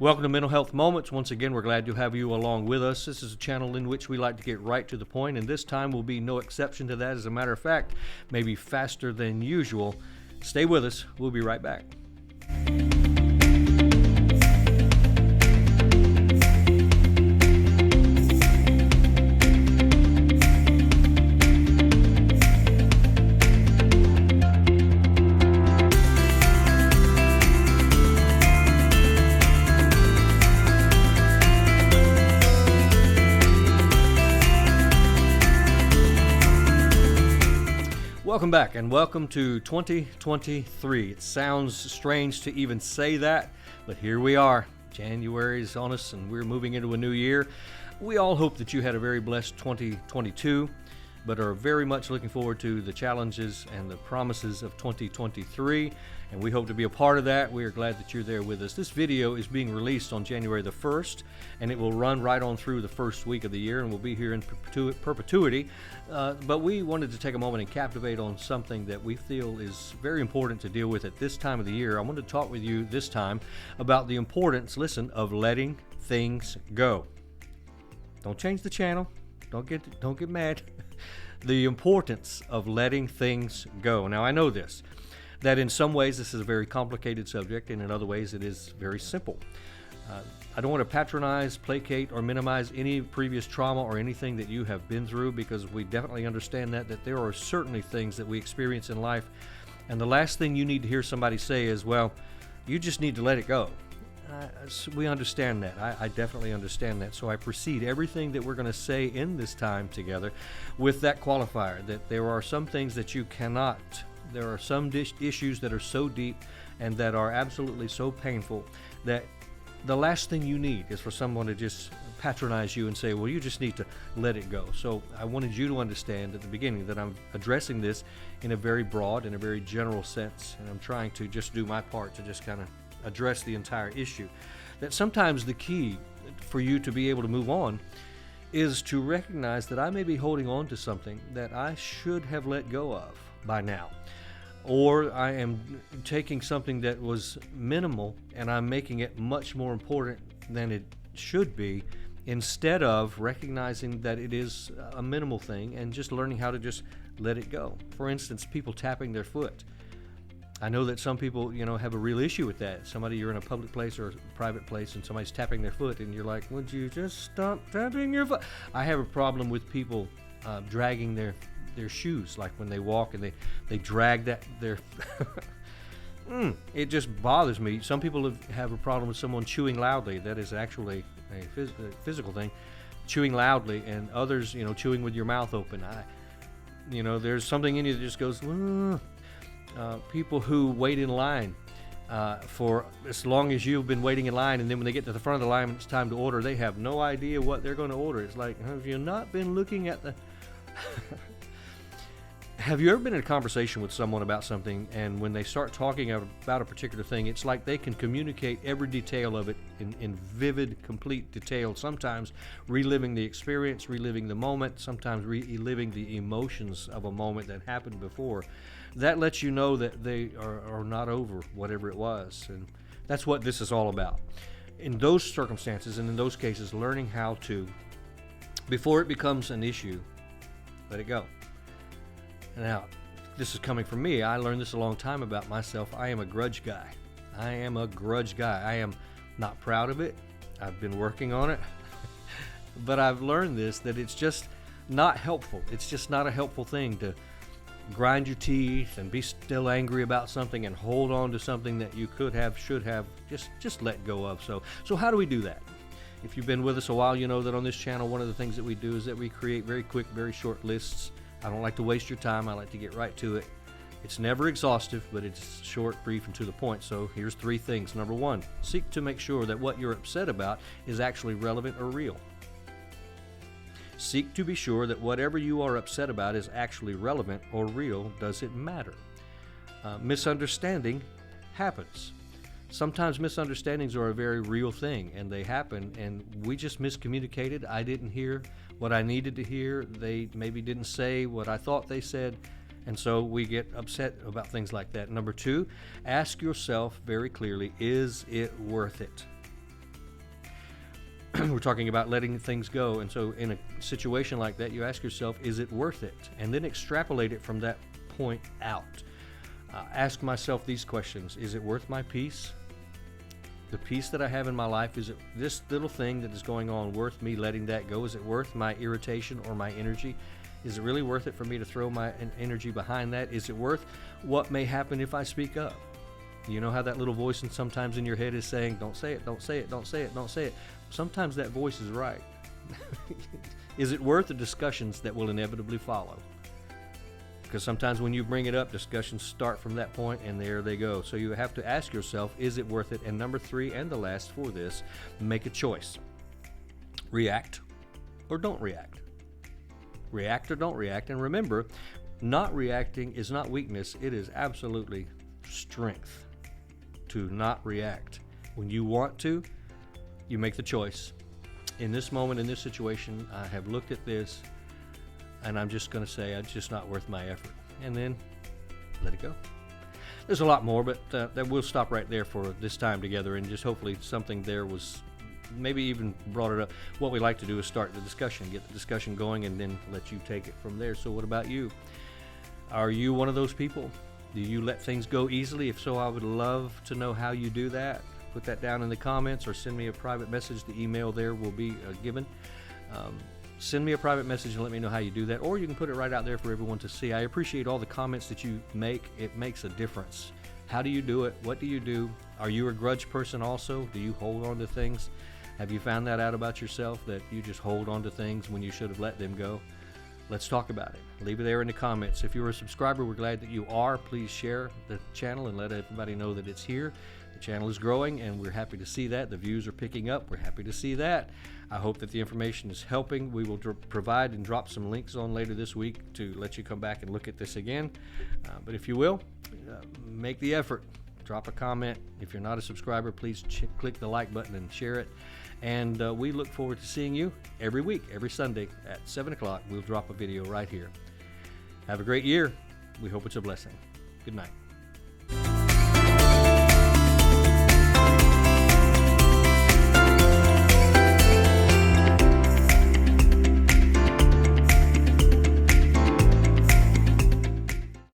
Welcome to Mental Health Moments. Once again, we're glad to have you along with us. This is a channel in which we like to get right to the point, and this time will be no exception to that. As a matter of fact, maybe faster than usual. Stay with us. We'll be right back. Welcome back and welcome to 2023. It sounds strange to even say that, but here we are. January's on us and we're moving into a new year. We all hope that you had a very blessed 2022, but are very much looking forward to the challenges and the promises of 2023, and we hope to be a part of that. We are glad that you're there with us. This video is being released on January the 1st, and it will run right on through the first week of the year, and we'll be here in perpetuity. But we wanted to take a moment and captivate on something that we feel is very important to deal with at this time of the year. I want to talk with you this time about the importance, listen, of letting things go. Don't change the channel. Don't get mad. The importance of letting things go. Now, I know that in some ways this is a very complicated subject, and in other ways it is very simple. I don't want to patronize, placate, or minimize any previous trauma or anything that you have been through, because we definitely understand that there are certainly things that we experience in life, and the last thing you need to hear somebody say is, well, you just need to let it go. We understand that. I definitely understand that. So I precede everything that we're going to say in this time together with that qualifier, that there are some things that you cannot. There are some issues that are so deep and that are absolutely so painful that the last thing you need is for someone to just patronize you and say, well, you just need to let it go. So I wanted you to understand at the beginning that I'm addressing this in a very broad and a very general sense, and I'm trying to just do my part to just kind of address the entire issue. That sometimes the key for you to be able to move on is to recognize that I may be holding on to something that I should have let go of by now. Or I am taking something that was minimal and I'm making it much more important than it should be, instead of recognizing that it is a minimal thing and just learning how to just let it go. For instance, people tapping their foot. I know that some people, have a real issue with that. You're in a public place or a private place and somebody's tapping their foot and you're like, would you just stop tapping your foot? I have a problem with people dragging their shoes, like when they walk and they drag their it just bothers me. Some people have a problem with someone chewing loudly. That is actually a physical thing, chewing loudly, and others, chewing with your mouth open. There's something in you that just goes, people who wait in line for as long as you've been waiting in line, and then when they get to the front of the line and it's time to order, they have no idea what they're going to order. It's like, have you not been looking at the Have you ever been in a conversation with someone about something, and when they start talking about a particular thing, it's like they can communicate every detail of it in vivid, complete detail, sometimes reliving the experience, reliving the moment, sometimes reliving the emotions of a moment that happened before. That lets you know that they are not over whatever it was, and that's what this is all about. In those circumstances and in those cases, learning how to, before it becomes an issue, let it go. Now, this is coming from me. I learned this a long time about myself. I am a grudge guy. I am not proud of it. I've been working on it. But I've learned that it's just not helpful. It's just not a helpful thing to grind your teeth and be still angry about something and hold on to something that you could have, should have, just let go of. So how do we do that? If you've been with us a while, you know that on this channel, one of the things that we do is that we create very quick, very short lists. I don't like to waste your time. I like to get right to it. It's never exhaustive, but it's short, brief, and to the point. So here's 3 things. Number 1, seek to make sure that what you're upset about is actually relevant or real. Seek to be sure that whatever you are upset about is actually relevant or real. Does it matter? Misunderstanding happens. Sometimes misunderstandings are a very real thing, and they happen, and we just miscommunicated. I didn't hear what I needed to hear. They maybe didn't say what I thought they said, and so we get upset about things like that. Number 2, ask yourself very clearly, is it worth it? we're talking about letting things go. And so in a situation like that, you ask yourself, is it worth it? And then extrapolate it from that point out. Ask myself these questions. Is it worth my peace? The peace that I have in my life, is it this little thing that is going on worth me letting that go? Is it worth my irritation or my energy? Is it really worth it for me to throw my energy behind that? Is it worth what may happen if I speak up? You know how that little voice sometimes in your head is saying, don't say it, don't say it, don't say it, don't say it. Sometimes that voice is right. Is it worth the discussions that will inevitably follow? Because sometimes when you bring it up, discussions start from that point, and there they go. So you have to ask yourself, is it worth it? And number 3, and the last for this, make a choice. React or don't react. React or don't react. And remember, not reacting is not weakness. It is absolutely strength to not react. When you want to, you make the choice. In this moment, in this situation, I have looked at this, and I'm just going to say it's just not worth my effort. And then let it go. There's a lot more, but we'll stop right there for this time together, and just hopefully something there was maybe even brought it up. What we like to do is start the discussion, get the discussion going, and then let you take it from there. So what about you? Are you one of those people? Do you let things go easily? If so, I would love to know how you do that. Put that down in the comments or send me a private message. The email there will be given. Send me a private message and let me know how you do that, or you can put it right out there for everyone to see. I appreciate all the comments that you make. It makes a difference. How do you do it? What do you do? Are you a grudge person also? Do you hold on to things? Have you found that out about yourself, that you just hold on to things when you should have let them go? Let's talk about it. Leave it there in the comments. If you're a subscriber, we're glad that you are. Please share the channel and let everybody know that it's here. The channel is growing, and we're happy to see that. The views are picking up. We're happy to see that. I hope that the information is helping. We will provide and drop some links on later this week to let you come back and look at this again. But if you will, make the effort. Drop a comment. If you're not a subscriber, please click the like button and share it. And we look forward to seeing you every week, every Sunday at 7 o'clock. We'll drop a video right here. Have a great year. We hope it's a blessing. Good night.